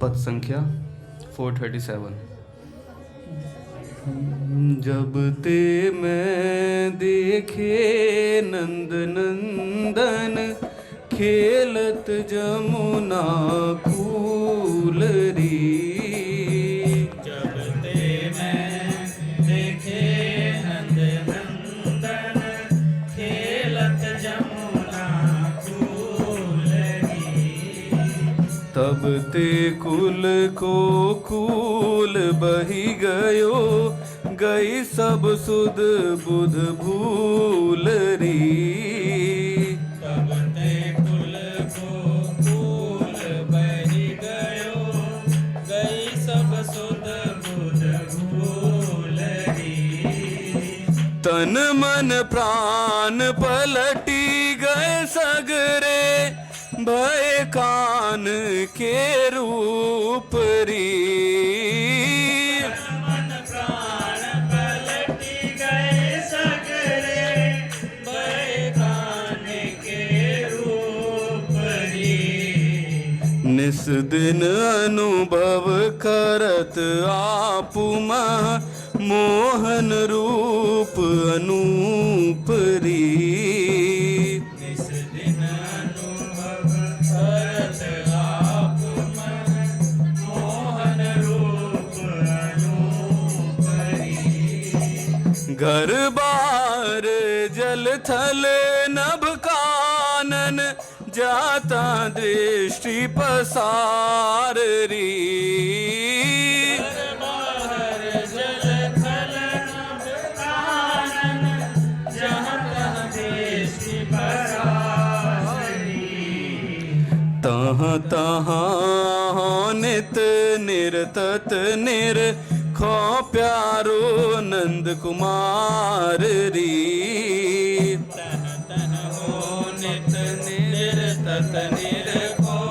पद संख्या 437। जब ते मैं देखे नंद नंदन खेलत जमुना कूलरी। जब ते मैं देखे नंद नंदन खेलत जमुना कूलरी। तब ते कुल को कूल बही गयो गई सब सुध बुध भूलरी। तब ते कुल को कूल बही गयो गई सब सुध बुध भूलरी। तन मन प्राण पलटी गए सगरे भय कान के रूपरी। मन प्राण पलटी गए सगरे भय कान के रूपरी। निस दिन अनुभव करत आपु मह मोहन रूप अनूपरी। निस दिन अनुभव करत आपु मह मोहन रूप अनूपरी। घर बार जल थल नभ कानन जाता दृष्टि पसाररी। बाहर जल थल नभ कानन जहाँ तहाँ दृष्टि पसाररी। तहाँ तहाँ नित निरतत निर खो प्यारो नंद कुमार री। तन तन हो नित निरतत निरखो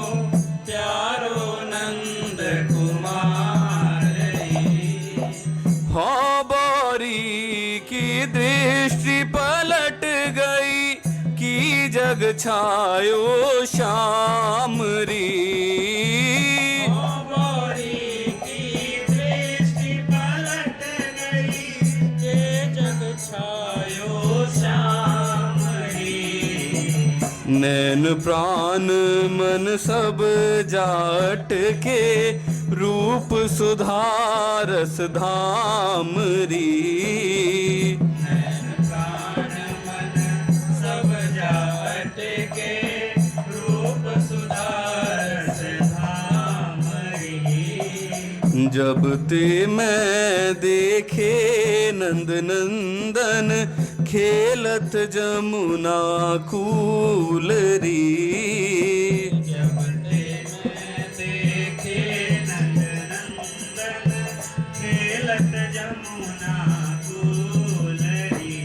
प्यारो नंद कुमार री। हो बोरी की दृष्टि पलट गई की जग छायो श्याम री। बोरी की दृष्टि पलट गई के जग छायो श्याम री। नैन प्राण मन सब जाट के रूप सुधारस धाम री। नैन प्राण मन सब जाट के रूप सुधारस धाम री। जब ते मैं देखे नंद नंदन खेलत जमुना कूलरी। जब ते मैं देखे नंद नंदन खेलत जमुना कूलरी।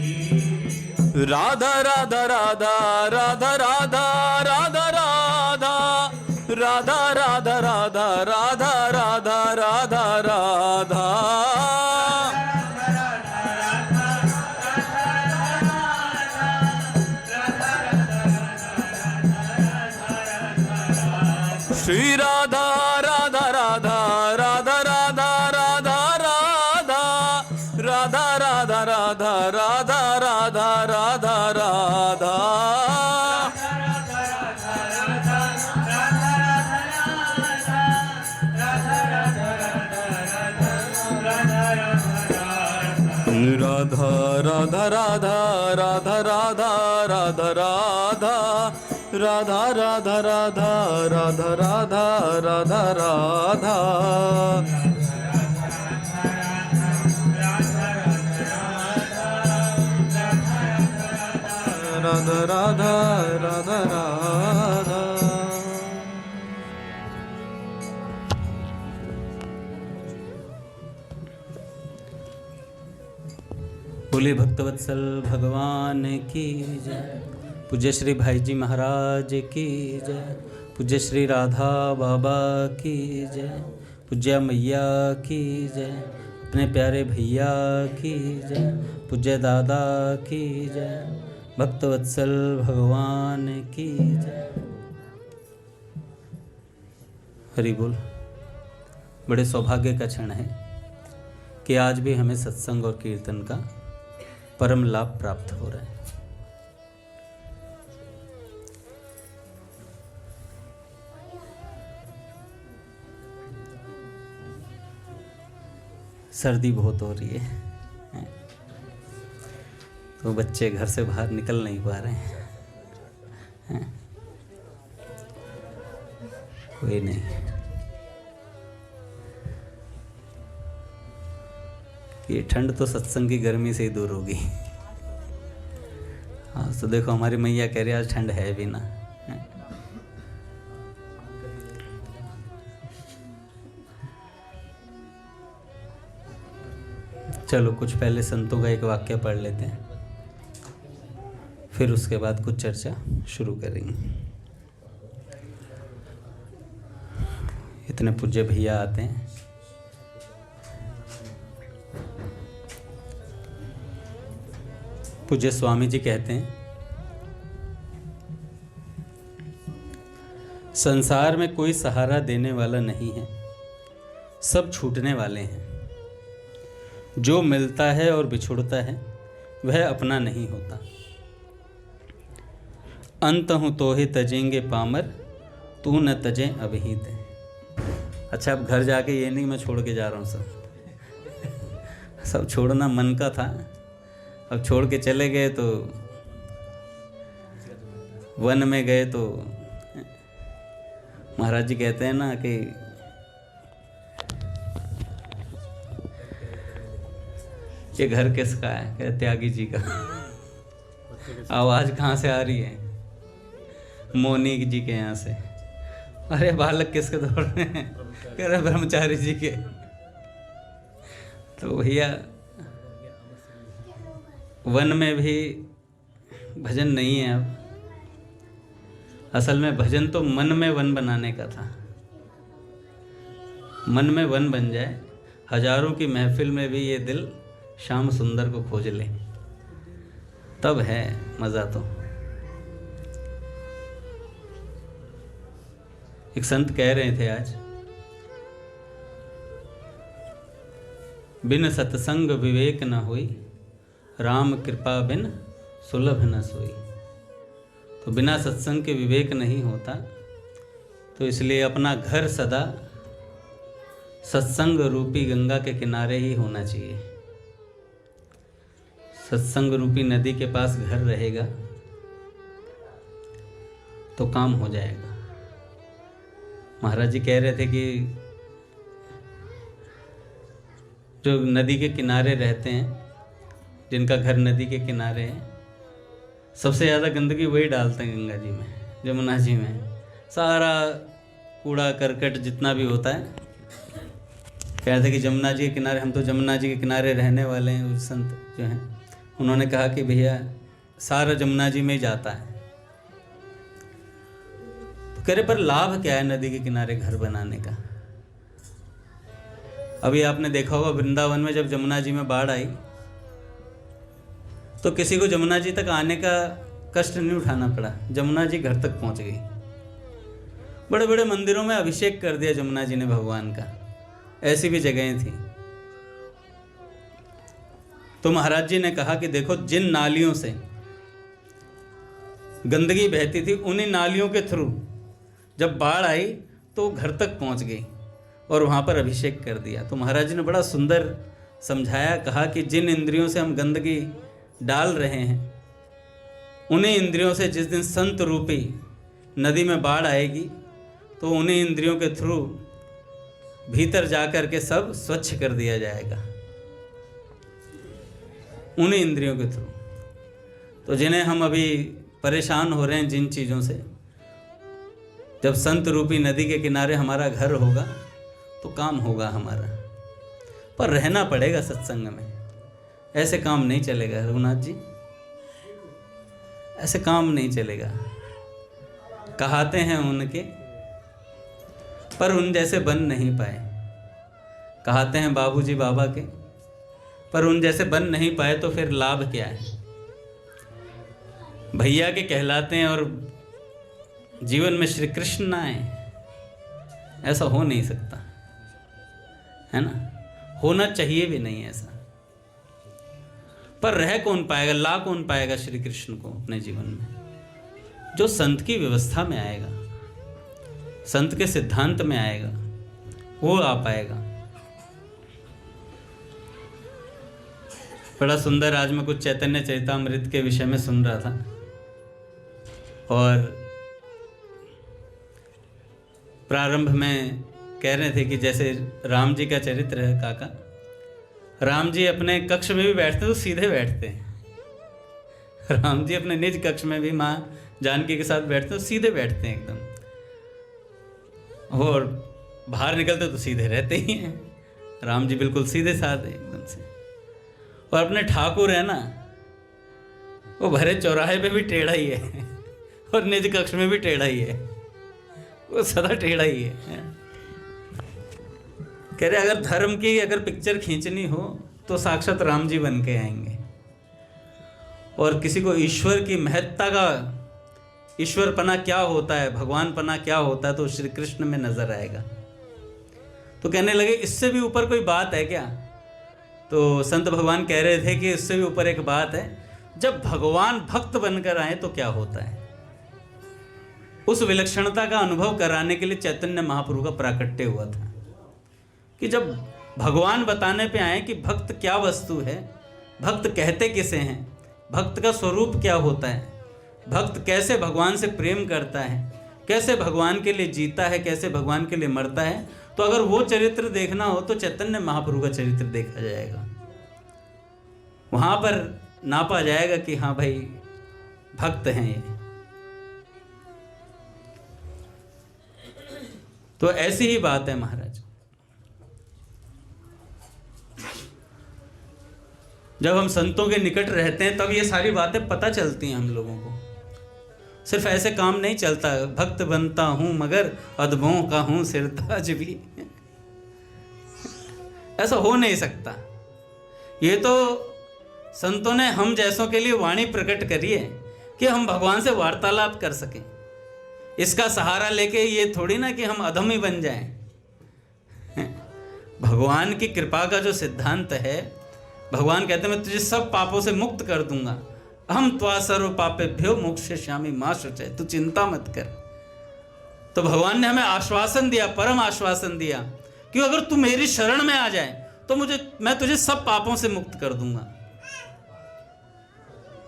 राधा राधा राधा राधा राधा राधा राधा राधा राधा राधा राधा राधा राधा राधा। श्री राधा राधा राधा राधा राधा राधा राधा राधा राधा राधा राधा राधा राधा। राधा राधा राधा राधा राधा राधा राधा राधा राधा राधा राधा राधा राधा राधा। राधा राधा राधा राधा। बोले भक्तवत्सल भगवान की जय। पूज्य श्री भाई जी महाराज की जय। पूज्य श्री राधा बाबा की जय। पूज्य मैया की जय। अपने प्यारे भैया की जय। पूज्य दादा की जय। भक्तवत्सल भगवान की जय। हरि बोल। बड़े सौभाग्य का क्षण है कि आज भी हमें सत्संग और कीर्तन का परम लाभ प्राप्त हो रहा है। सर्दी बहुत हो रही है तो बच्चे घर से बाहर निकल नहीं पा रहे हैं। कोई नहीं, ये ठंड तो सत्संग की गर्मी से ही दूर होगी। हाँ तो देखो हमारी मैया कह रही आज ठंड है भी ना। चलो कुछ पहले संतों का एक वाक्य पढ़ लेते हैं, फिर उसके बाद कुछ चर्चा शुरू करेंगे। इतने पूज्य भैया आते हैं। पूज्य स्वामी जी कहते हैं, संसार में कोई सहारा देने वाला नहीं है, सब छूटने वाले हैं। जो मिलता है और बिछुड़ता है वह अपना नहीं होता। अंत हूँ तो ही तजेंगे पामर, तू न तजे अभिहित। अच्छा अब घर जाके ये नहीं मैं छोड़ के जा रहा हूँ, सब छोड़ना मन का था, अब छोड़ के चले गए तो वन में गए तो महाराज जी कहते हैं ना कि ये घर किसका है? कहते त्यागी जी का। आवाज कहाँ से आ रही है? मोनी जी के यहाँ से। अरे बालक किसके दौड़ रहे हैं? कह रहे ब्रह्मचारी जी के। तो भैया वन में भी भजन नहीं है अब। असल में भजन तो मन में वन बनाने का था। मन में वन बन जाए, हजारों की महफिल में भी ये दिल श्याम सुंदर को खोज ले, तब है मजा। तो एक संत कह रहे थे आज, बिन सत्संग विवेक न होई, राम कृपा बिन सुलभ न सोई। तो बिना सत्संग के विवेक नहीं होता, तो इसलिए अपना घर सदा सत्संग रूपी गंगा के किनारे ही होना चाहिए। सत्संग रूपी नदी के पास घर रहेगा तो काम हो जाएगा। महाराज जी कह रहे थे कि जो नदी के किनारे रहते हैं, जिनका घर नदी के किनारे है, सबसे ज़्यादा गंदगी वही डालते हैं गंगा जी में, जमुना जी में। सारा कूड़ा करकट जितना भी होता है, कह रहे थे कि जमुना जी के किनारे, हम तो जमुना जी के किनारे रहने वाले हैं। उस संत जो हैं उन्होंने कहा कि भैया सारा जमुना जी में ही जाता है। तो कह रहे पर लाभ क्या है नदी के किनारे घर बनाने का? अभी आपने देखा होगा वृंदावन में जब जमुना जी में बाढ़ आई तो किसी को जमुना जी तक आने का कष्ट नहीं उठाना पड़ा, जमुना जी घर तक पहुंच गई। बड़े बड़े मंदिरों में अभिषेक कर दिया जमुना जी ने भगवान का, ऐसी भी जगहें थी। तो महाराज जी ने कहा कि देखो जिन नालियों से गंदगी बहती थी, उन्हीं नालियों के थ्रू जब बाढ़ आई तो घर तक पहुंच गई और वहां पर अभिषेक कर दिया। तो महाराज जी ने बड़ा सुंदर समझाया, कहा कि जिन इंद्रियों से हम गंदगी डाल रहे हैं, उन्हीं इंद्रियों से जिस दिन संत रूपी नदी में बाढ़ आएगी तो उन्हीं इंद्रियों के थ्रू भीतर जाकर के सब स्वच्छ कर दिया जाएगा, उन्हीं इंद्रियों के थ्रू। तो जिन्हें हम अभी परेशान हो रहे हैं जिन चीज़ों से, जब संत रूपी नदी के किनारे हमारा घर होगा तो काम होगा हमारा। पर रहना पड़ेगा सत्संग में, ऐसे काम नहीं चलेगा रघुनाथ जी, ऐसे काम नहीं चलेगा। कहाते हैं उनके पर उन जैसे बन नहीं पाए, कहाते हैं बाबूजी बाबा के पर उन जैसे बन नहीं पाए, तो फिर लाभ क्या है? भैया के कहलाते हैं और जीवन में श्री कृष्ण ना आए, ऐसा हो नहीं सकता। है ना, होना चाहिए भी नहीं ऐसा। पर रह कौन पाएगा, ला कौन पाएगा श्री कृष्ण को अपने जीवन में? जो संत की व्यवस्था में आएगा, संत के सिद्धांत में आएगा, वो आ पाएगा। बड़ा सुंदर, आज मैं कुछ चैतन्य चरितामृत के विषय में सुन रहा था, और प्रारंभ में कह रहे थे कि जैसे राम जी का चरित्र है काका, राम जी अपने कक्ष में भी बैठते तो सीधे बैठते हैं। राम जी अपने निज कक्ष में भी माँ जानकी के साथ बैठते तो सीधे बैठते हैं एकदम, और बाहर निकलते तो सीधे रहते ही हैं। राम जी बिल्कुल सीधे साधे एकदम से। और अपने ठाकुर है ना, वो भरे चौराहे पे भी टेढ़ा ही है, और निज कक्ष में भी टेढ़ा ही है, वो सदा टेढ़ा ही है। कह रहे अगर धर्म की अगर पिक्चर खींचनी हो तो साक्षात राम जी बन के आएंगे, और किसी को ईश्वर की महत्ता का, ईश्वरपना क्या होता है, भगवानपना क्या होता है, तो श्री कृष्ण में नजर आएगा। तो कहने लगे इससे भी ऊपर कोई बात है क्या? तो संत भगवान कह रहे थे कि इससे भी ऊपर एक बात है, जब भगवान भक्त बनकर आए तो क्या होता है। उस विलक्षणता का अनुभव कराने के लिए चैतन्य महाप्रभु का प्राकट्य हुआ था, कि जब भगवान बताने पे आए कि भक्त क्या वस्तु है, भक्त कहते किसे हैं, भक्त का स्वरूप क्या होता है, भक्त कैसे भगवान से प्रेम करता है, कैसे भगवान के लिए जीता है, कैसे भगवान के लिए मरता है, तो अगर वो चरित्र देखना हो तो चैतन्य महाप्रभु का चरित्र देखा जाएगा। वहां पर नापा जाएगा कि हाँ भाई भक्त हैं ये। तो ऐसी ही बात है महाराज, जब हम संतों के निकट रहते हैं तब ये सारी बातें पता चलती हैं हम लोगों को। सिर्फ ऐसे काम नहीं चलता, भक्त बनता हूं मगर अदबों का हूं सिरताज भी, ऐसा हो नहीं सकता। ये तो संतों ने हम जैसों के लिए वाणी प्रकट करी है कि हम भगवान से वार्तालाप कर सकें। इसका सहारा लेके ये थोड़ी ना कि हम अधम ही बन जाएं। भगवान की कृपा का जो सिद्धांत है, भगवान कहते हैं मैं तुझे सब पापों से मुक्त कर दूंगा, हम त्वा सर्व पापेभ्यो मोक्षयिष्यामि मा शुचय, तू चिंता मत कर। तो भगवान ने हमें आश्वासन दिया, परम आश्वासन दिया कि अगर तू मेरी शरण में आ जाए तो मैं तुझे सब पापों से मुक्त कर दूंगा।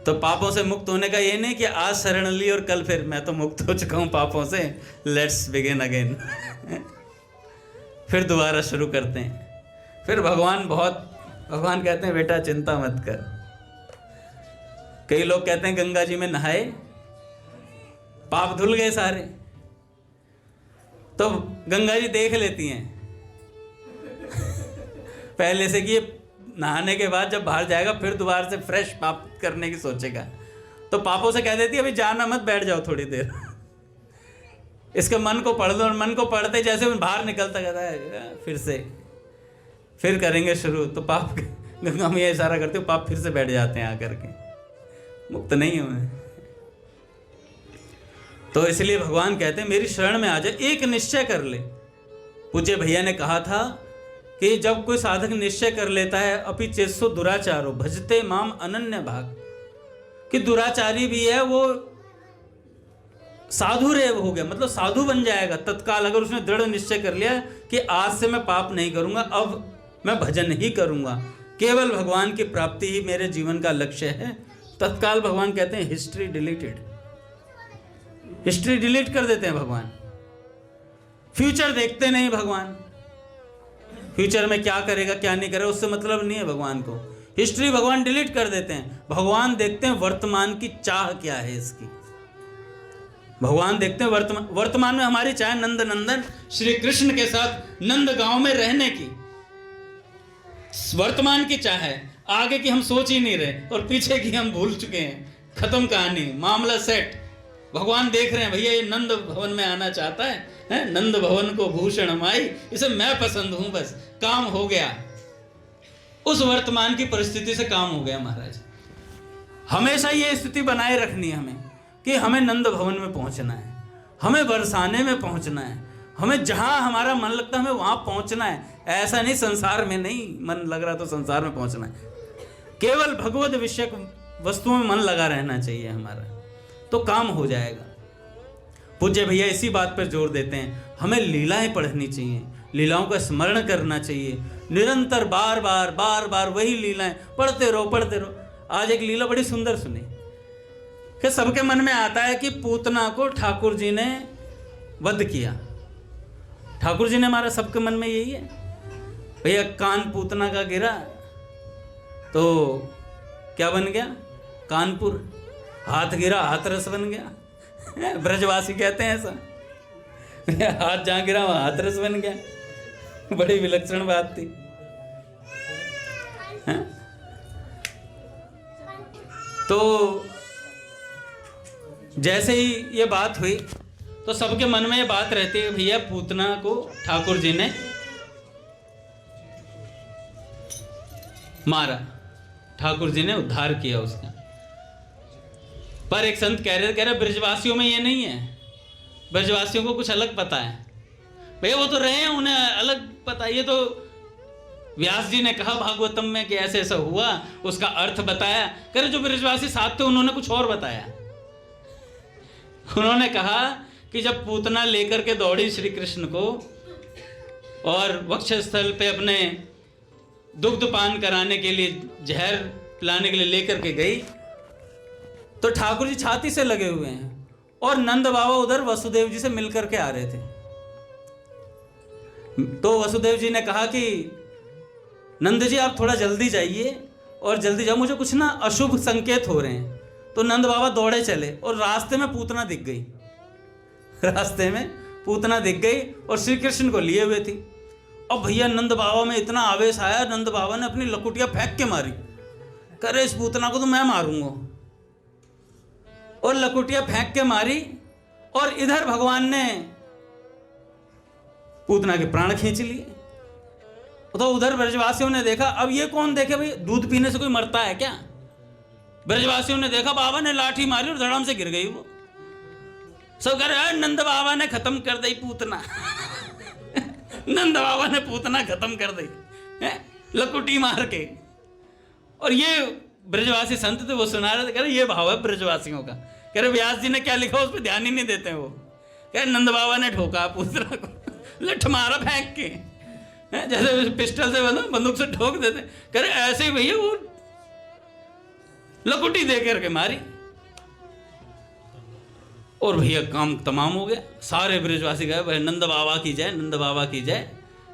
तो पापों से मुक्त होने का ये नहीं कि आज शरण ली और कल फिर मैं तो मुक्त हो चुका हूं पापों से, लेट्स बिगिन अगेन। फिर दोबारा शुरू करते हैं। फिर भगवान कहते हैं बेटा चिंता मत कर। कई लोग कहते हैं गंगा जी में नहाए, पाप धुल गए सारे, तो गंगा जी देख लेती हैं पहले से कि ये नहाने के बाद जब बाहर जाएगा फिर दोबारा से फ्रेश पाप करने की सोचेगा, तो पापों से कह देती है अभी जाना मत, बैठ जाओ थोड़ी देर, इसके मन को पढ़ लो। और मन को पढ़ते जैसे बाहर निकलता कहता है फिर करेंगे शुरू, तो पाप गंगा में इशारा करते हो, पाप फिर से बैठ जाते हैं आकर के, मुक्त नहीं हुए। तो इसलिए भगवान कहते हैं मेरी शरण में आ जाए, एक निश्चय कर ले। पूज्य भैया ने कहा था कि जब कोई साधक निश्चय कर लेता है अपि चेत्सो दुराचारो भजते माम अनन्य भाग, कि दुराचारी भी है वो साधु रेव हो गया, मतलब साधु बन जाएगा तत्काल। अगर उसने दृढ़ निश्चय कर लिया कि आज से मैं पाप नहीं करूंगा, अब मैं भजन ही करूंगा, केवल भगवान की प्राप्ति ही मेरे जीवन का लक्ष्य है, तत्काल भगवान कहते हैं हिस्ट्री डिलीटेड, हिस्ट्री डिलीट कर देते हैं भगवान। फ्यूचर देखते नहीं भगवान, फ्यूचर में क्या करेगा क्या नहीं करेगा उससे मतलब नहीं है भगवान को, हिस्ट्री भगवान डिलीट कर देते हैं। भगवान देखते हैं वर्तमान की चाह क्या है इसकी, भगवान देखते हैं वर्तमान में हमारी चाह नंद नंदन श्री कृष्ण के साथ नंद गांव में रहने की, वर्तमान की चाह है, आगे की हम सोच ही नहीं रहे और पीछे की हम भूल चुके हैं, खत्म कहानी, मामला सेट। भगवान देख रहे हैं भैया ये नंद भवन में आना चाहता है, नंद भवन को भूषण माई, इसे मैं पसंद हूं, बस काम हो गया। उस वर्तमान की परिस्थिति से काम हो गया महाराज। हमेशा ये स्थिति बनाए रखनी है हमें कि हमें नंद भवन में पहुंचना है, हमें बरसाने में पहुंचना है, हमें जहां हमारा मन लगता है हमें वहां पहुंचना है। ऐसा नहीं संसार में नहीं मन लग रहा तो संसार में पहुंचना है, केवल भगवत विषयक वस्तुओं में मन लगा रहना चाहिए हमारा, तो काम हो जाएगा। पूज्य भैया इसी बात पर जोर देते हैं, हमें लीलाएं पढ़नी चाहिए, लीलाओं का स्मरण करना चाहिए, निरंतर बार बार वही लीलाएं पढ़ते रहो। आज एक लीला बड़ी सुंदर सुनी कि सबके मन में आता है कि पूतना को ठाकुर जी ने वध किया, ठाकुर जी ने मारा, सबके मन में यही है। भैया कान पूतना का गिरा तो क्या बन गया? कानपुर। हाथ गिरा हाथरस बन गया। ब्रजवासी कहते हैं ऐसा, हाथ जहां गिरा वहां हाथरस बन गया। बड़ी विलक्षण बात थी। तो जैसे ही ये बात हुई तो सबके मन में ये बात रहती है, भैया पूतना को ठाकुर जी ने मारा, ठाकुर जी ने उद्धार किया उसका। पर एक संत कह रहे ब्रजवासियों में ये नहीं है, ब्रजवासियों को कुछ अलग पता है। भैया वो तो रहे हैं, उन्हें अलग पता। ये तो व्यास जी ने कहा भागवतम में कि ऐसे ऐसा हुआ, उसका अर्थ बताया। कह रहे जो ब्रजवासी साथ थे उन्होंने कुछ और बताया। उन्होंने कहा कि जब पूतना लेकर के दौड़ी श्री कृष्ण को और वक्षस्थल पे अपने दुग्ध पान कराने के लिए, जहर पिलाने के लिए लेकर के गई, तो ठाकुर जी छाती से लगे हुए हैं और नंद बाबा उधर वसुदेव जी से मिलकर के आ रहे थे। तो वसुदेव जी ने कहा कि नंद जी आप थोड़ा जल्दी जाइए और जल्दी जाओ, मुझे कुछ ना अशुभ संकेत हो रहे हैं। तो नंद बाबा दौड़े चले और रास्ते में पूतना दिख गई, रास्ते में पूतना दिख गई और श्री कृष्ण को लिए हुए थी। अब भैया नंद बाबा में इतना आवेश आया, नंद बाबा ने अपनी लकुटिया फेंक के मारी। करे इस पूतना को तो मैं मारूंगा, और लकुटिया फेंक के मारी। और इधर भगवान ने पूतना के प्राण खींच लिए। तो उधर ब्रजवासियों ने देखा, अब ये कौन देखे भाई, दूध पीने से कोई मरता है क्या? ब्रजवासियों ने देखा बाबा ने लाठी मारी और धड़ाम से गिर गई वो। सब कह रहे नंद बाबा ने खत्म कर दी पूतना। नंद बाबा ने पूतना खत्म कर दी लकुटी मार के। और ये ब्रजवासी संत थे, वो सुना रहे थे, कह रहे ये भाव है ब्रजवासियों का। कह रहे व्यास जी ने क्या लिखा उस पर ध्यान ही नहीं देते हैं वो। कह रहे नंद बाबा ने ठोका पूतना को, लठ मारा फेंक के, जैसे पिस्टल से बंदूक से ठोक देते। कह रहे ऐसे ही भैया वो लकुटी दे करके मारी और भैया काम तमाम हो गया। सारे ब्रजवासी गए, भाई नंद बाबा की जय, नंद बाबा की जय,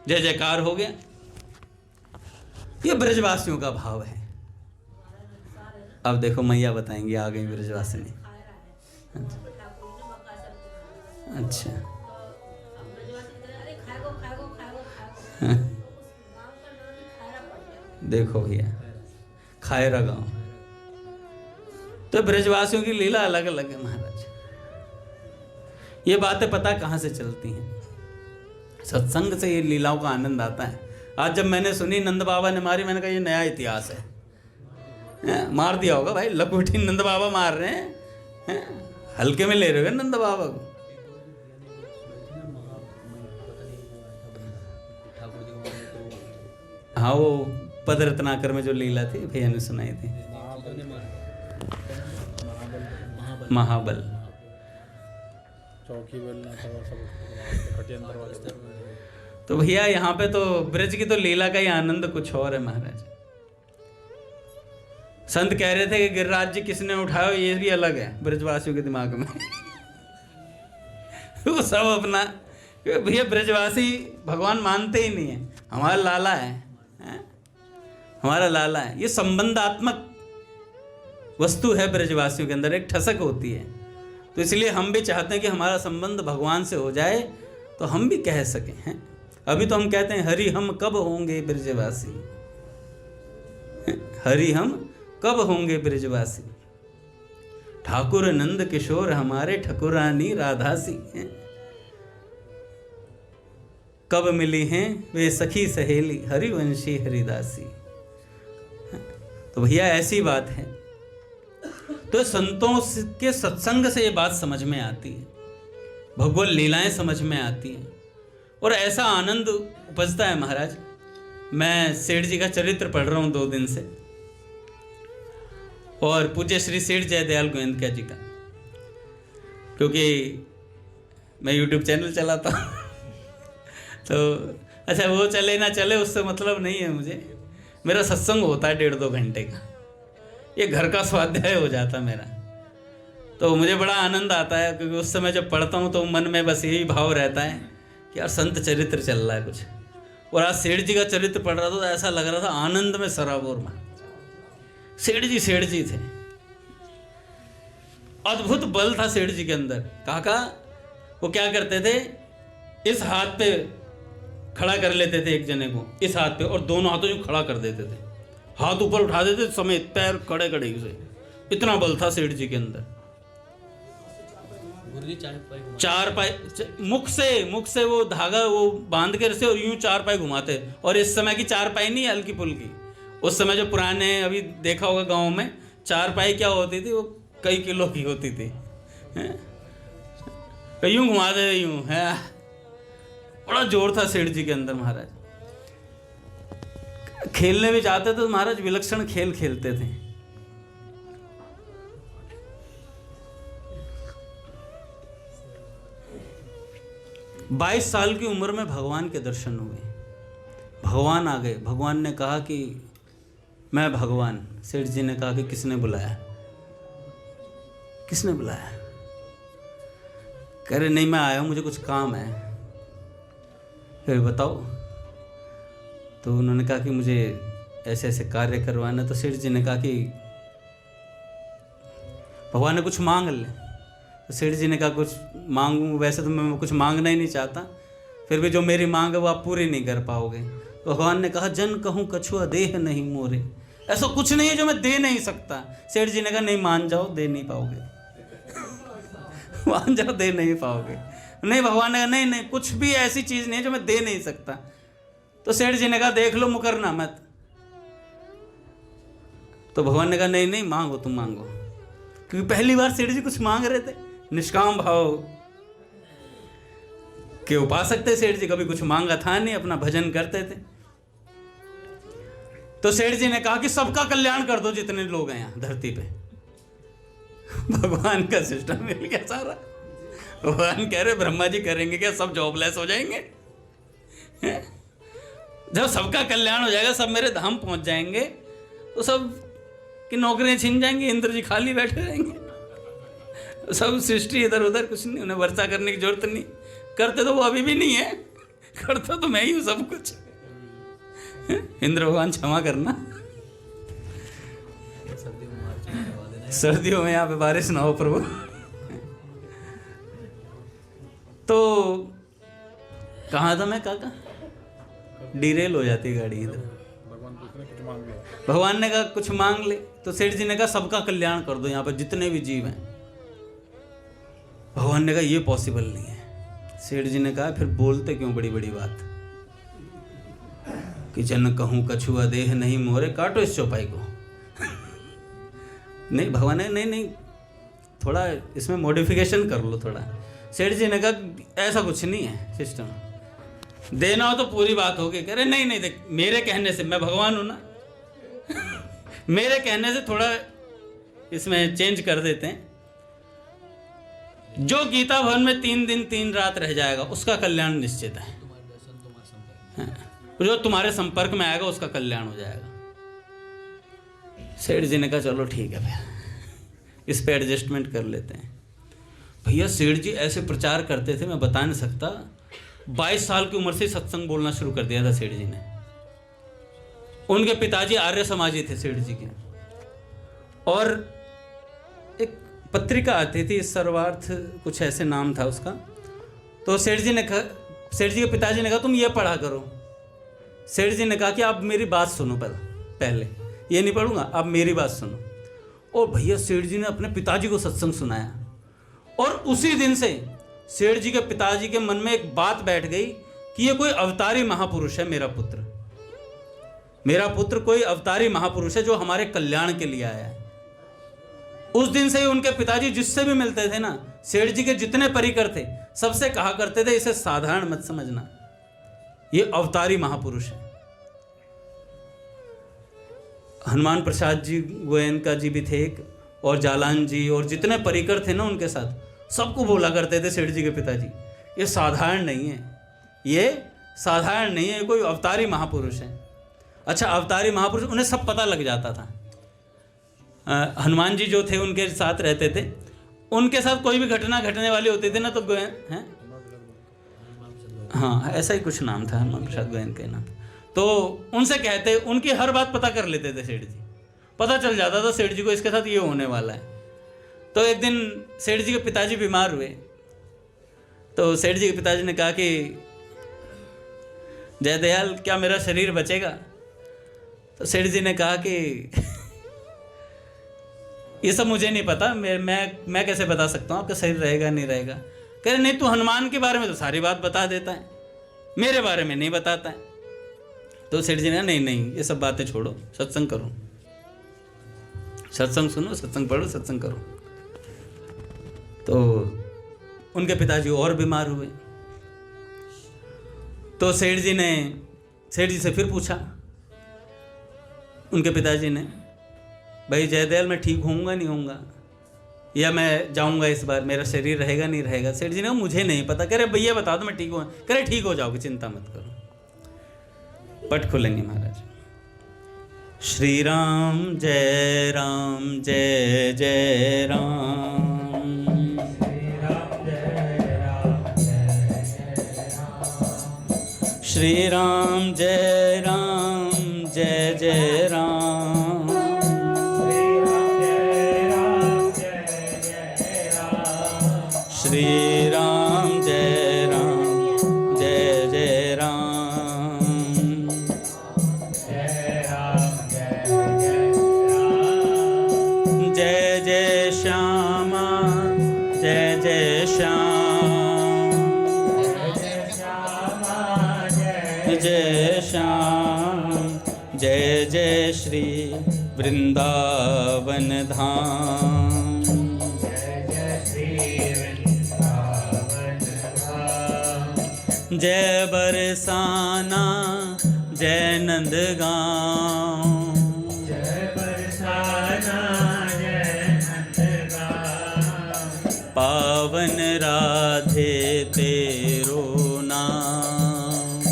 जय जयकार हो गया। ये ब्रजवासियों का भाव है। अब देखो मैया बताएंगी, आ गई ब्रजवासी ने। अच्छा देखो भैया खायरा गांव। तो ब्रजवासियों की लीला अलग अलग है महाराज। ये बातें पता कहाँ से चलती हैं? सत्संग से ये लीलाओं का आनंद आता है। आज जब मैंने सुनी नंद बाबा ने मारी, मैंने कहा ये नया इतिहास है। मार दिया होगा भाई, लकुटी नंद बाबा मार रहे हैं, हल्के में ले रहे हो नंद बाबा को। हाँ वो पद रत्नाकर में जो लीला थी भैया ने सुनाई थी, महाबल चौकी बेलना सब। तो भैया यहाँ पे तो ब्रज की तो लीला का ही आनंद कुछ और है महाराज। संत कह रहे थे कि गिरिराज जी किसने उठाया, ये भी अलग है ब्रजवासियों के दिमाग में। वो सब अपना, भैया ब्रजवासी भगवान मानते ही नहीं है। हमारा लाला है, हमारा लाला है। ये संबंधात्मक वस्तु है ब्रजवासियों के अंदर, एक ठसक होती है। तो इसलिए हम भी चाहते हैं कि हमारा संबंध भगवान से हो जाए तो हम भी कह सकें हैं। अभी तो हम कहते हैं हरि हम कब होंगे ब्रजवासी, हरि हम कब होंगे ब्रजवासी, ठाकुर नंद किशोर हमारे ठकुरानी राधासी हैं, कब मिली हैं वे सखी सहेली हरिवंशी हरिदासी। तो भैया ऐसी बात है। तो संतों के सत्संग से ये बात समझ में आती है, भगवत लीलाएं समझ में आती हैं। और ऐसा आनंद उपजता है महाराज। मैं सेठ जी का चरित्र पढ़ रहा हूँ 2 दिन से, और पूज्य श्री सेठ जयदयाल गोविंदका जी का, क्योंकि मैं YouTube चैनल चलाता हूँ तो अच्छा, वो चले ना चले उससे मतलब नहीं है मुझे। मेरा सत्संग होता है 1.5-2 घंटे का, ये घर का स्वाध्याय हो जाता मेरा, तो मुझे बड़ा आनंद आता है, क्योंकि उस समय जब पढ़ता हूँ तो मन में बस यही भाव रहता है कि यार संत चरित्र चल रहा है कुछ। और आज सेठ जी का चरित्र पढ़ रहा था तो ऐसा लग रहा था आनंद में सराबोर में। सेठ जी थे, अद्भुत बल था सेठ जी के अंदर। काका वो क्या करते थे, इस हाथ पे खड़ा कर लेते थे एक जने को, इस हाथ पे, और दोनों हाथों को खड़ा कर देते थे, हाथ ऊपर उठा देते समेत, पैर खड़े खड़े से। इतना बल था सेठ जी के अंदर। 4 पाई मुख से वो धागा वो बांध के रसे और यूं 4 पाई घुमाते। और इस समय की 4 पाई नहीं हल्की फुल्की, उस समय जो पुराने अभी देखा होगा गांव में 4 पाई क्या होती थी, वो कई किलो की होती थी। यूं घुमा दे यूं है, बड़ा जोर था सेठ जी के अंदर महाराज। खेलने भी जाते थे तो महाराज विलक्षण खेल खेलते थे। बाईस साल की उम्र में भगवान के दर्शन हुए, भगवान आ गए। भगवान ने कहा कि मैं भगवान। सेठ जी ने कहा कि किसने बुलाया, किसने बुलाया? कह रहे नहीं मैं आया हूं, मुझे कुछ काम है। फिर बताओ। तो उन्होंने कहा कि मुझे ऐसे ऐसे कार्य करवाना। तो सेठ जी ने कहा कि भगवान ने कुछ मांग ले। तो सेठ जी ने कहा कुछ मांगूं, वैसे तो मैं कुछ मांगना ही नहीं चाहता, फिर भी जो मेरी मांग है वो आप पूरी नहीं कर पाओगे। तो भगवान ने कहा जन कहूँ कछुआ देह नहीं मोरे, ऐसा कुछ नहीं है जो मैं दे नहीं सकता। सेठ जी ने कहा नहीं मान जाओ, दे नहीं पाओगे मान जाओ, दे नहीं पाओगे। नहीं, भगवान ने कहा नहीं नहीं, कुछ भी ऐसी चीज नहीं है जो मैं दे नहीं सकता। तो सेठ जी ने कहा देख लो मुकरना मत। तो भगवान ने कहा नहीं नहीं, मांगो, तुम मांगो। क्योंकि पहली बार सेठ जी कुछ मांग रहे थे, निष्काम भाव के उपासक थे सेठ जी, कभी कुछ मांगा था नहीं, अपना भजन करते थे। तो सेठ जी ने कहा कि सबका कल्याण कर दो जितने लोग हैं यहाँ धरती पे। भगवान का सिस्टम मिल गया सारा। भगवान कह रहे ब्रह्मा जी करेंगे क्या, सब जॉबलेस हो जाएंगे। जब सबका कल्याण हो जाएगा, सब मेरे धाम पहुंच जाएंगे, तो सब की नौकरियां छिन जाएंगी, इंद्र जी खाली बैठे रहेंगे। सब सृष्टि इधर उधर, कुछ नहीं, उन्हें वर्षा करने की जरूरत नहीं। करते तो वो अभी भी नहीं है, करता तो मैं ही हूं सब कुछ। इंद्र भगवान क्षमा करना, सर्दियों में यहाँ पे बारिश ना हो प्रभु। तो कहाँ था मैं काका, डिरेल हो जाती गाड़ी इधर। भगवान ने कहा कुछ मांग ले। तो सेठ जी ने कहा सबका कल्याण कर दो यहाँ पर जितने भी जीव हैं। भगवान ने कहा ये पॉसिबल नहीं है। सेठ जी ने कहा फिर बोलते क्यों बड़ी बड़ी बात, कि जन कहूँ कछुआ देह नहीं मोरे, काटो इस चौपाई को। नहीं, भगवान ने नहीं नहीं, थोड़ा इसमें मॉडिफिकेशन कर लो थोड़ा। सेठ जी ने कहा ऐसा कुछ नहीं है सिस्टम, देना हो तो पूरी बात होगी। कह रहे नहीं नहीं, देख मेरे कहने से, मैं भगवान हूं ना मेरे कहने से थोड़ा इसमें चेंज कर देते हैं। जो गीता भवन में 3 दिन 3 रात रह जाएगा उसका कल्याण निश्चित है। जो तुम्हारे संपर्क में आएगा उसका कल्याण हो जाएगा। सेठ जी ने कहा चलो ठीक है भैया, इस पे एडजस्टमेंट कर लेते हैं। भैया सेठ जी ऐसे प्रचार करते थे, मैं बता नहीं सकता। 22 साल की उम्र से सत्संग बोलना शुरू कर दिया था सेठ जी ने। उनके पिताजी आर्य समाजी थे सेठ जी के, और एक पत्रिका आती थी सर्वार्थ, कुछ ऐसे नाम था उसका। तो सेठ जी के पिताजी ने कहा तुम ये पढ़ा करो। सेठ जी ने कहा कि आप मेरी बात सुनो, पहले ये नहीं पढ़ूंगा, आप मेरी बात सुनो। और भैया सेठ जी ने अपने पिताजी को सत्संग सुनाया, और उसी दिन से सेठ जी के पिताजी के मन में एक बात बैठ गई कि ये कोई अवतारी महापुरुष है, मेरा पुत्र कोई अवतारी महापुरुष है जो हमारे कल्याण के लिए आया है। उस दिन से ही उनके पिताजी जिससे भी मिलते थे ना, सेठ जी के जितने परिकर थे सबसे कहा करते थे इसे साधारण मत समझना, ये अवतारी महापुरुष हैं। हनुमान प्रसाद जी गोयनका जी भी थे एक, और जालान जी और जितने परिकर थे ना उनके साथ, सबको बोला करते थे सेठ जी के पिताजी ये साधारण नहीं है, ये साधारण नहीं है, कोई अवतारी महापुरुष है। अच्छा, अवतारी महापुरुष, उन्हें सब पता लग जाता था। हनुमान जी जो थे उनके साथ रहते थे, उनके साथ कोई भी घटना घटने वाली होती थी ना तो गोयन हैं, हाँ ऐसा ही कुछ नाम था हनुमान प्रसाद गोयन का नाम। तो उनसे कहते, उनकी हर बात पता कर लेते थे सेठ जी, पता चल जाता था सेठ जी को इसके साथ ये होने वाला है। तो एक दिन सेठ जी के पिताजी बीमार हुए, तो सेठ जी के पिताजी ने कहा कि जयदयाल क्या मेरा शरीर बचेगा? तो सेठ जी ने कहा कि ये सब मुझे नहीं पता, मैं कैसे बता सकता हूँ आपका शरीर रहेगा नहीं रहेगा। कह रहे नहीं, तू हनुमान के बारे में तो सारी बात बता देता है, मेरे बारे में नहीं बताता है। तो सेठ जी ने कहा नहीं ये सब बातें छोड़ो, सत्संग करो, सत्संग सुनो, सत्संग पढ़ो, सत्संग करो। तो उनके पिताजी और बीमार हुए। तो सेठ जी से फिर पूछा उनके पिताजी ने, भाई जयदयाल मैं ठीक होऊंगा नहीं होऊंगा, या मैं जाऊंगा इस बार, मेरा शरीर रहेगा नहीं रहेगा? सेठ जी ने कहा मुझे नहीं पता। कह रहे भैया बता दो मैं ठीक हूँ। कह रहे ठीक हो जाओगे, चिंता मत करो। पट खुलेंगे महाराज। श्री राम जय जय राम, श्री राम जय जय राम, श्री राम जय जय राम, जय जय श्यामा जय श्याम, जय श्याम, जय जय श्री वृंदावन धाम, जय बरसाना जय नंदगांव, जय बरसाना जय नंदगांव, पावन राधे तेरो नाम,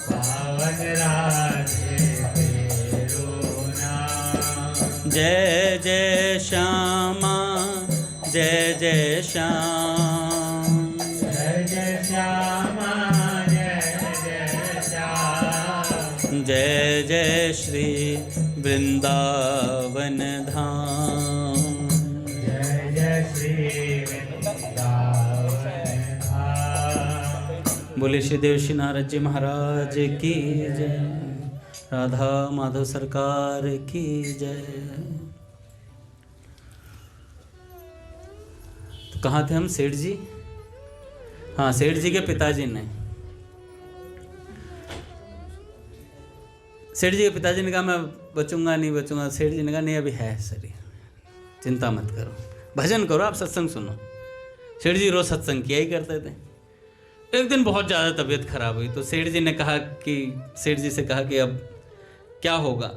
पावन राधे तेरो नाम, जय जय श्यामा जय श्याम, जय जय श्यामा जय श्याम, जय जय श्री वृंदावन धाम, जय जय श्री वृंदावन धाम। बोले श्री देव श्री नारद जी महाराज की जय, राधा माधव सरकार की जय। तो कहाँ थे हम? सेठ जी, हाँ सेठ जी के पिताजी ने, सेठ जी के पिताजी ने कहा मैं बचूंगा नहीं बचूंगा। सेठ जी ने कहा नहीं अभी है शरीर, चिंता मत करो, भजन करो, आप सत्संग सुनो। सेठ जी रोज सत्संग किया ही करते थे। एक दिन बहुत ज़्यादा तबीयत खराब हुई, तो सेठ जी ने कहा कि, सेठ जी से कहा कि अब क्या होगा?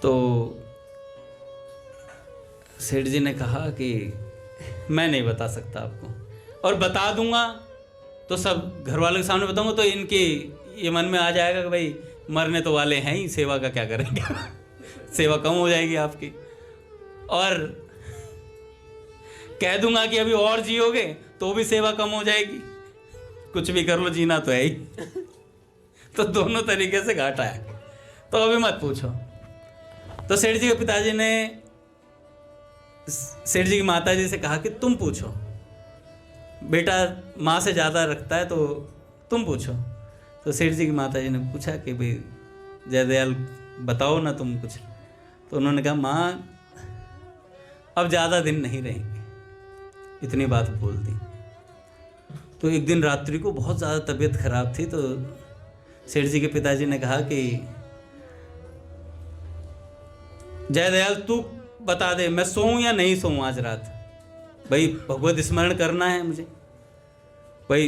तो सेठ जी ने कहा कि मैं नहीं बता सकता आपको, और बता दूंगा तो सब घर वालों के सामने बताऊंगा तो इनकी ये मन में आ जाएगा कि भाई मरने तो वाले हैं ही, सेवा का क्या करेंगे सेवा कम हो जाएगी आपकी। और कह दूंगा कि अभी और जियोगे तो भी सेवा कम हो जाएगी, कुछ भी कर लो जीना तो है ही तो दोनों तरीके से घाटा है, तो अभी मत पूछो। तो सेठ जी के पिताजी ने सेठ जी की माता जी से कहा कि तुम पूछो, बेटा माँ से ज़्यादा रखता है तो तुम पूछो। तो सेठ जी की माता जी ने पूछा कि भाई जयदयाल बताओ ना तुम कुछ। तो उन्होंने कहा माँ अब ज़्यादा दिन नहीं रहेंगे, इतनी बात बोल दी। तो एक दिन रात्रि को बहुत ज़्यादा तबीयत खराब थी, तो सेठ जी के पिताजी ने कहा कि जयदयाल तू बता दे मैं सोऊं या नहीं सोऊं आज रात, भाई भगवत स्मरण करना है मुझे, भाई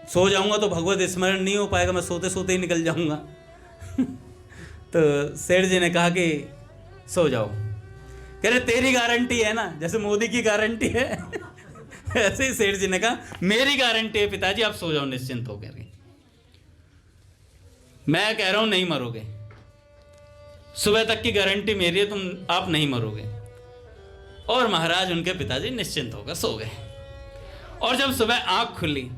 सो जाऊंगा तो भगवत स्मरण नहीं हो पाएगा, मैं सोते सोते ही निकल जाऊंगा। तो सेठ जी ने कहा कि सो जाओ। कह रहे तेरी गारंटी है ना, जैसे मोदी की गारंटी है ऐसे ही सेठ जी ने कहा मेरी गारंटी है पिताजी, आप सो जाओ निश्चिंत होकर। मैं कह रहा हूं नहीं मरोगे, सुबह तक की गारंटी मेरी है, आप नहीं मरोगे। और महाराज उनके पिताजी निश्चिंत होकर सो गए। और जब सुबह आंख खुली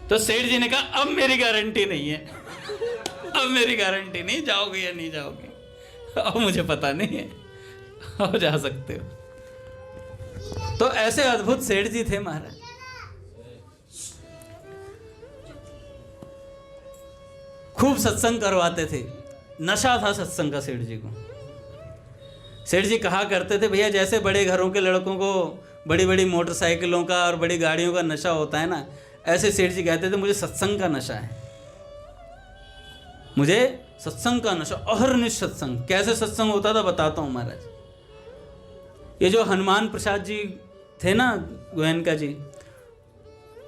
तो सेठ जी ने कहा अब मेरी गारंटी नहीं है, अब मेरी गारंटी नहीं, जाओगे या नहीं जाओगे अब मुझे पता नहीं है, अब जा सकते हो। तो ऐसे अद्भुत सेठ जी थे महाराज। खूब सत्संग करवाते थे, नशा था सत्संग का सेठ जी को। सेठ जी कहा करते थे भैया जैसे बड़े घरों के लड़कों को बड़ी बड़ी मोटरसाइकिलों का और बड़ी गाड़ियों का नशा होता है ना, ऐसे सेठ जी कहते थे मुझे सत्संग का नशा है, मुझे सत्संग का नशा, अहरनिश सत्संग। कैसे सत्संग होता था बताता हूं महाराज। ये जो हनुमान प्रसाद जी थे ना गोयनका जी,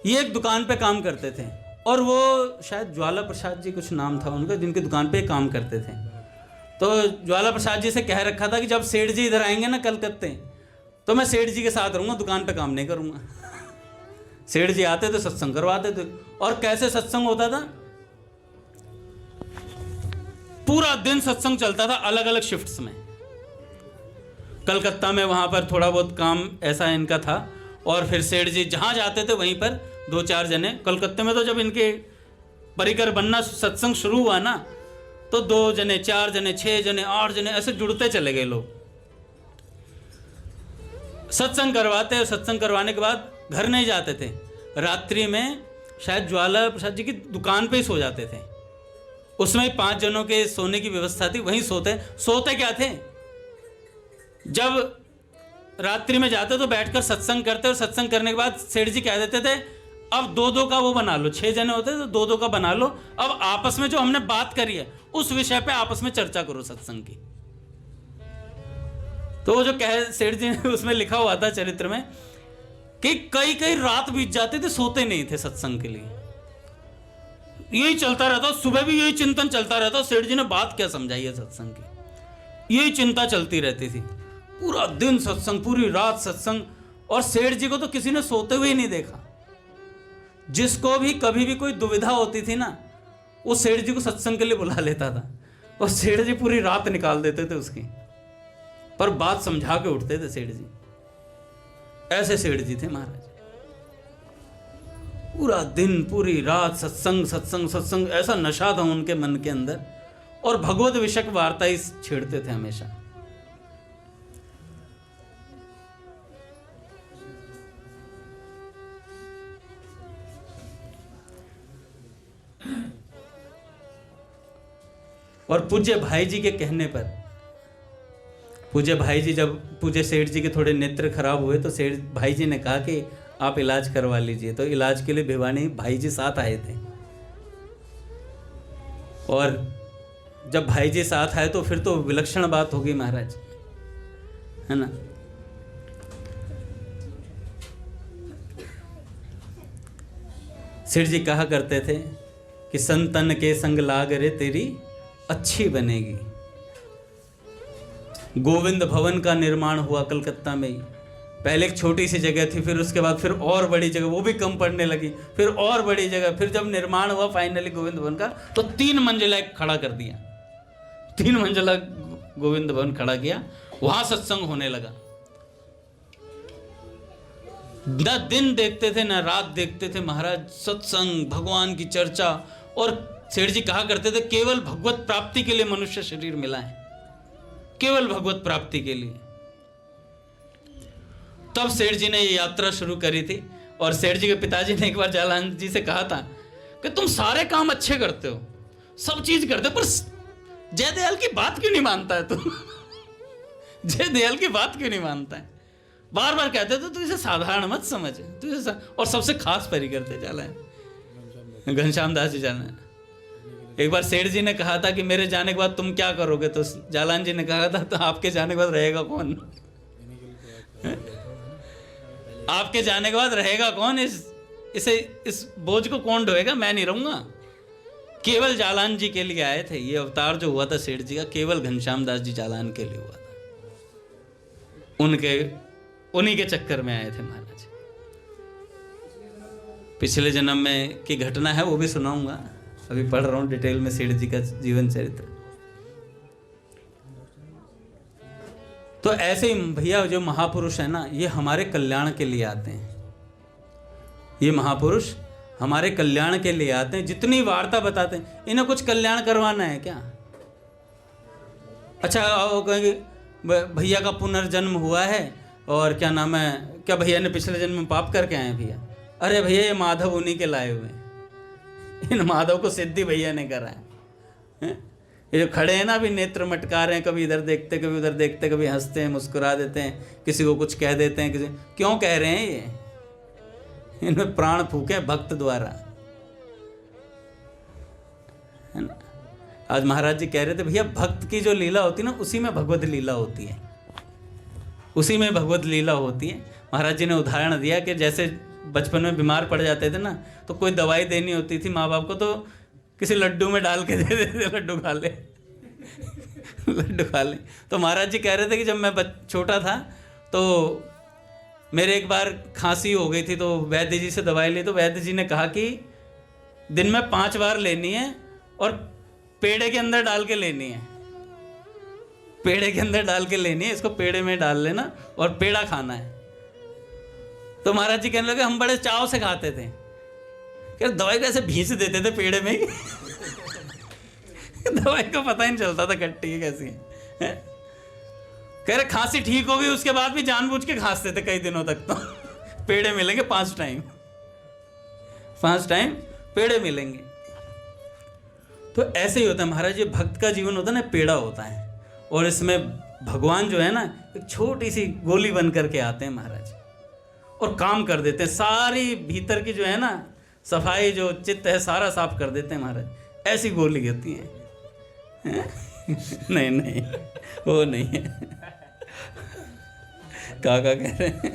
ये एक दुकान पे काम करते थे, और वो शायद ज्वाला प्रसाद जी कुछ नाम था उनका, जिनकी दुकान पे काम करते थे। तो ज्वाला प्रसाद जी से कह रखा था कि जब सेठ जी इधर आएंगे ना कलकत्ते, तो मैं सेठ जी के साथ रहूँगा, दुकान पे काम नहीं करूँगा। सेठ जी आते थे सत्संग करवाते थे। और कैसे सत्संग होता था, पूरा दिन सत्संग चलता था अलग अलग शिफ्ट्स में। कलकत्ता में वहाँ पर थोड़ा बहुत काम ऐसा इनका था, और फिर सेठ जी जहाँ जाते थे वहीं पर 2-4 जने, कलकत्ते में तो जब इनके परिकर बनना सत्संग शुरू हुआ ना, तो 2 जने, 4 जने, 6 जने, 8 जने ऐसे जुड़ते चले गए लोग। सत्संग करवाते, सत्संग करवाने के बाद घर नहीं जाते थे, रात्रि में शायद ज्वाला प्रसाद जी की दुकान पे ही सो जाते थे। उसमें 5 जनों के सोने की व्यवस्था थी, वहीं सोते क्या थे, जब रात्रि में जाते तो बैठकर सत्संग करते, और सत्संग करने के बाद सेठ जी कह देते थे अब 2-2 का वो बना लो, 6 जने होते तो 2-2 का बना लो, अब आपस में जो हमने बात करी है उस विषय पे आपस में चर्चा करो सत्संग की। तो वो जो सेठ जी ने उसमें लिखा हुआ था चरित्र में कि कई रात बीत जाते थे, सोते नहीं थे सत्संग के लिए, यही चलता रहता, सुबह भी यही चिंतन चलता रहता, सेठ जी ने बात क्या समझाई है सत्संग की, यही चिंता चलती रहती थी। पूरा दिन सत्संग, पूरी रात सत्संग, और सेठ जी को तो किसी ने सोते हुए ही नहीं देखा। जिसको भी कभी भी कोई दुविधा होती थी ना, वो सेठ जी को सत्संग के लिए बुला लेता था, और सेठ जी पूरी रात निकाल देते थे उसकी, पर बात समझा के उठते थे सेठ जी। ऐसे सेठ जी थे महाराज। पूरा दिन पूरी रात सत्संग सत्संग सत्संग, ऐसा नशा था उनके मन के अंदर, और भगवत विषयक वार्ता ही छेड़ते थे हमेशा। और पूज्य भाई जी के कहने पर, पूज्य भाई जी जब पूज्य सेठ जी के थोड़े नेत्र खराब हुए तो सेठ भाई जी ने कहा कि आप इलाज करवा लीजिए। तो इलाज के लिए भिवानी भाई जी साथ आए थे, और जब भाई जी साथ आए तो फिर तो विलक्षण बात होगी महाराज, है ना। सेठ जी कहा करते थे कि संतन के संग लाग रे तेरी अच्छी बनेगी। गोविंद भवन का निर्माण हुआ कलकत्ता में ही। पहले एक छोटी सी जगह थी, फिर उसके बाद फिर और बड़ी जगह, वो भी कम पड़ने लगी, फिर और बड़ी जगह, फिर जब निर्माण हुआ फाइनली गोविंद भवन का, तो 3 मंजिला खड़ा कर दिया, 3 मंजिला गोविंद भवन खड़ा किया। वहां सत्संग होने लगा। न दिन देखते थे न रात देखते थे महाराज, सत्संग, भगवान की चर्चा। और सेठ जी कहा करते थे केवल भगवत प्राप्ति के लिए मनुष्य शरीर मिला है, केवल भगवत प्राप्ति के लिए। तब सेठ जी ने ये यात्रा शुरू करी थी, और सेठ जी के पिताजी ने एक बार जालान जी से कहा था कि तुम सारे काम अच्छे करते हो, सब चीज करते हो, पर जयदयाल की बात क्यों नहीं मानता है तू? जयदयाल की बात क्यों नहीं मानता है? बार बार कहते थे तू इसे साधारण मत समझ, तू इसे और सबसे खास परी करते जाला है घनश्याम दास जी जाना। एक बार सेठ जी ने कहा था कि मेरे जाने के बाद तुम क्या करोगे, तो जालान जी ने कहा था तो आपके जाने के बाद रहेगा कौन? आपके जाने के बाद रहेगा कौन इस इस बोझ को कौन ढोएगा, मैं नहीं रहूंगा। केवल जालान जी के लिए आए थे। ये अवतार जो हुआ था सेठ जी का, केवल घनश्याम दास जी जालान के लिए हुआ था। उन्हीं के चक्कर में आए थे महाराज। पिछले जन्म में की घटना है, वो भी सुनाऊंगा। अभी पढ़ रहा हूँ डिटेल में सेठ जी का जीवन चरित्र। तो ऐसे ही भैया जो महापुरुष है ना, ये हमारे कल्याण के लिए आते हैं। ये महापुरुष हमारे कल्याण के लिए आते हैं। जितनी वार्ता बताते हैं, इन्हें कुछ कल्याण करवाना है क्या? अच्छा, वो कहेंगे भैया का पुनर्जन्म हुआ है और क्या नाम है, क्या भैया ने पिछले जन्म में पाप करके आए भैया? अरे भैया, ये माधव उन्हीं के लाए हुए हैं। इन माधव को सिद्धि भैया ने करा है। ये जो खड़े हैं ना, अभी नेत्र मटका रहे हैं, कभी इधर देखते कभी उधर देखते, कभी हंसते हैं, मुस्कुरा देते हैं, किसी को कुछ कह देते हैं, किसी क्यों कह रहे हैं? ये इनमें प्राण फूके भक्त द्वारा, है ना। आज महाराज जी कह रहे थे, भैया भक्त की जो लीला होती है ना, उसी में भगवत लीला होती है, उसी में भगवत लीला होती है। महाराज जी ने उदाहरण दिया कि जैसे बचपन में बीमार पड़ जाते थे ना, तो कोई दवाई देनी होती थी माँ बाप को, तो किसी लड्डू में डाल के दे देते, लड्डू खा ले लड्डू खा ले। तो महाराज जी कह रहे थे कि जब मैं छोटा था तो मेरे एक बार खांसी हो गई थी, तो वैद्य जी से दवाई ली। तो वैद्य जी ने कहा कि दिन में 5 बार लेनी है और पेड़े के अंदर डाल के लेनी है, पेड़े के अंदर डाल के लेनी है, इसको पेड़े में डाल लेना और पेड़ा खाना है। तो महाराज जी कहने लगे, हम बड़े चाव से खाते थे। क्या दवाई कैसे भींच देते थे पेड़े में दवाई को पता ही नहीं चलता था खट्टी है कैसी है। कह रहे खांसी ठीक हो गई, उसके बाद भी जानबूझ के खांसते थे कई दिनों तक। तो पेड़े मिलेंगे 5 टाइम पेड़े मिलेंगे। तो ऐसे ही होता है महाराज, ये भक्त का जीवन होता है ना, पेड़ा होता है। और इसमें भगवान जो है ना, एक छोटी सी गोली बन करके आते हैं महाराज, और काम कर देते हैं। सारी भीतर की जो है ना सफाई, जो चित्त है, सारा साफ कर देते हैं महाराज। ऐसी गोली होती है। नहीं वो नहीं है। काका कह रहे हैं।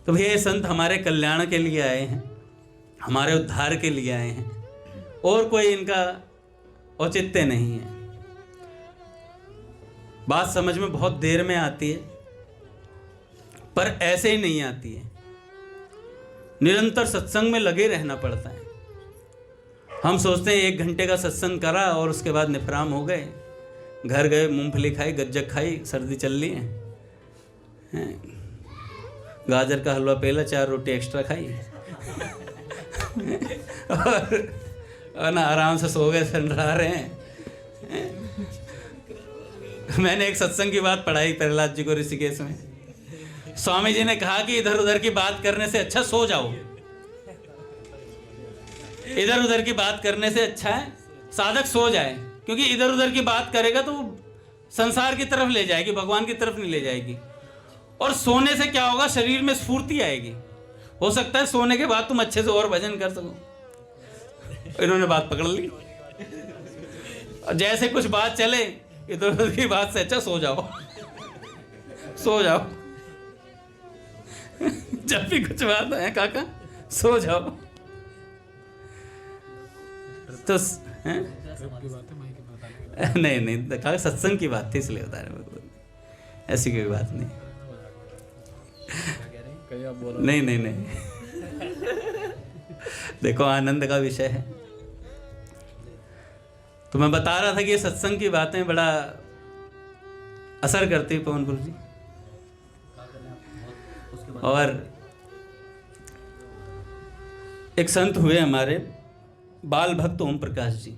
तो भैया ये संत हमारे कल्याण के लिए आए हैं, हमारे उद्धार के लिए आए हैं, और कोई इनका औचित्य नहीं है। बात समझ में बहुत देर में आती है, पर ऐसे ही नहीं आती है। निरंतर सत्संग में लगे रहना पड़ता है। हम सोचते हैं 1 घंटे का सत्संग करा और उसके बाद निफराम हो गए, घर गए, मूंगफली खाई, गज्जक खाई, सर्दी चल रही है, गाजर का हलवा पेला, 4 रोटी एक्स्ट्रा खाई और ना आराम से सो गए, रहा रहे हैं। मैंने एक सत्संग की बात पढ़ाई प्रहलाद जी को ऋषिकेश में। स्वामी जी ने कहा कि इधर उधर की बात करने से अच्छा सो जाओ। इधर उधर की बात करने से अच्छा है साधक सो जाए, क्योंकि इधर उधर की बात करेगा तो संसार की तरफ ले जाएगी, भगवान की तरफ नहीं ले जाएगी। और सोने से क्या होगा, शरीर में स्फूर्ति आएगी। हो सकता है सोने के बाद तुम अच्छे से और भजन कर सको। इन्होंने बात पकड़ ली। और जैसे कुछ बात चले, इधर उधर की बात से अच्छा सो जाओ, सो जाओ। जब भी कुछ बात है काका, सो जाओ। तो नहीं काका, सत्संग की बात थी इसलिए बता रहे, ऐसी कोई बात नहीं। नहीं देखो, आनंद का विषय है। तो मैं बता रहा था कि ये सत्संग की बातें बड़ा असर करती है पवन गुरु जी। और एक संत हुए हमारे बाल भक्त ओम प्रकाश जी।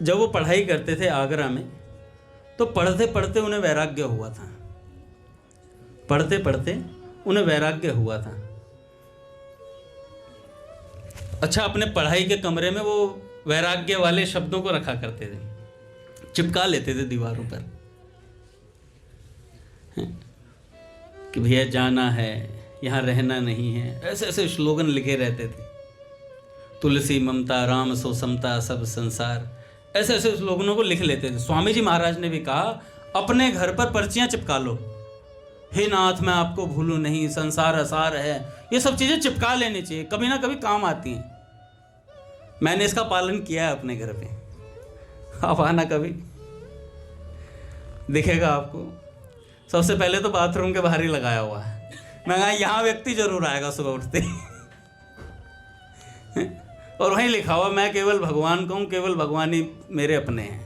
जब वो पढ़ाई करते थे आगरा में, तो पढ़ते पढ़ते उन्हें वैराग्य हुआ था। पढ़ते पढ़ते उन्हें वैराग्य हुआ था। अच्छा, अपने पढ़ाई के कमरे में वो वैराग्य वाले शब्दों को रखा करते थे, चिपका लेते थे दीवारों पर कि भैया जाना है, यहाँ रहना नहीं है। ऐसे ऐसे स्लोगन लिखे रहते थे। तुलसी ममता राम सो समता सब संसार, ऐसे ऐसे स्लोगनों को लिख लेते थे। स्वामी जी महाराज ने भी कहा अपने घर पर पर्चियां चिपका लो, हे नाथ मैं आपको भूलूं नहीं, संसार असार है, ये सब चीजें चिपका लेनी चाहिए, कभी ना कभी काम आती हैं। मैंने इसका पालन किया है अपने घर पे, आप आना कभी, दिखेगा आपको। सबसे पहले तो बाथरूम के बाहर ही लगाया हुआ है। मैं कहा यहाँ व्यक्ति जरूर आएगा सुबह उठते और वहीं लिखा हुआ मैं केवल भगवान का हूँ, केवल भगवान ही मेरे अपने हैं।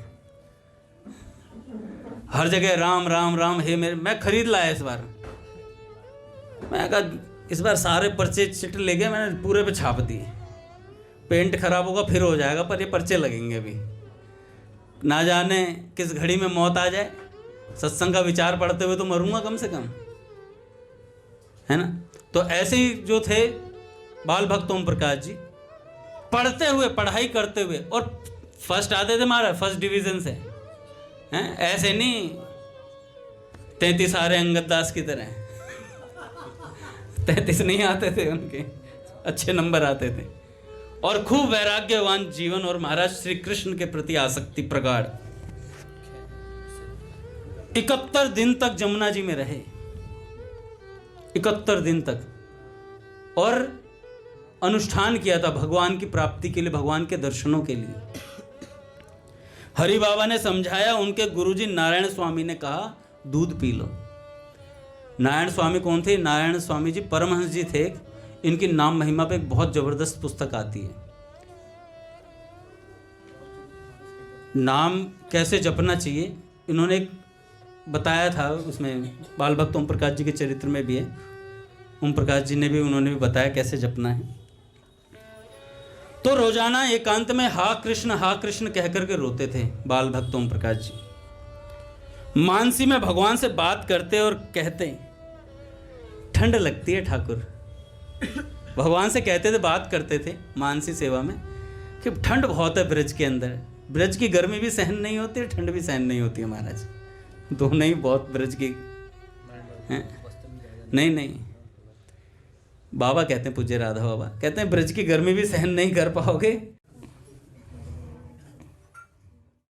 हर जगह राम राम राम हे मेरे। मैं खरीद लाया इस बार, मैं कहा इस बार सारे पर्चे चिट ले गए, मैंने पूरे पे छाप दिए। पेंट खराब होगा फिर हो जाएगा, पर ये पर्चे लगेंगे अभी, ना जाने किस घड़ी में मौत आ जाए। सत्संग का विचार पढ़ते हुए तो मरूंगा कम से कम, है ना। तो ऐसे ही जो थे बाल भक्त ओम प्रकाश जी, पढ़ते हुए पढ़ाई करते हुए, और फर्स्ट आते थे महाराज, फर्स्ट डिवीजन से, हैं ऐसे नहीं 33 आ रहे अंगद दास की तरह 33 नहीं आते थे उनके, अच्छे नंबर आते थे। और खूब वैराग्यवान जीवन और महाराज श्री कृष्ण के प्रति आसक्ति प्रगाढ़। 71 दिन तक जमुना जी में रहे, 71 दिन तक, और अनुष्ठान किया था भगवान की प्राप्ति के लिए, भगवान के दर्शनों के लिए। हरि बाबा ने समझाया, उनके गुरुजी नारायण स्वामी ने कहा दूध पी लो। नारायण स्वामी कौन थे? नारायण स्वामी जी परमहंस जी थे। इनकी नाम महिमा पे एक बहुत जबरदस्त पुस्तक आती है, नाम कैसे जपना चाहिए इन्होंने एक बताया था, उसमें बाल भक्त ओम प्रकाश जी के चरित्र में भी है। ओम प्रकाश जी ने भी, उन्होंने भी बताया कैसे जपना है। तो रोजाना एकांत में हा कृष्ण कह करके रोते थे बाल भक्त ओम प्रकाश जी। मानसी में भगवान से बात करते और कहते ठंड लगती है ठाकुर। भगवान से कहते थे, बात करते थे मानसी सेवा में कि ठंड बहुत है ब्रज के अंदर, ब्रज की गर्मी भी सहन नहीं होती, ठंड भी सहन नहीं होती है महाराज, दोनों ही बहुत ब्रज की हैं। नहीं, बाबा कहते हैं, पूज्य राधा बाबा कहते हैं ब्रज की गर्मी भी सहन नहीं कर पाओगे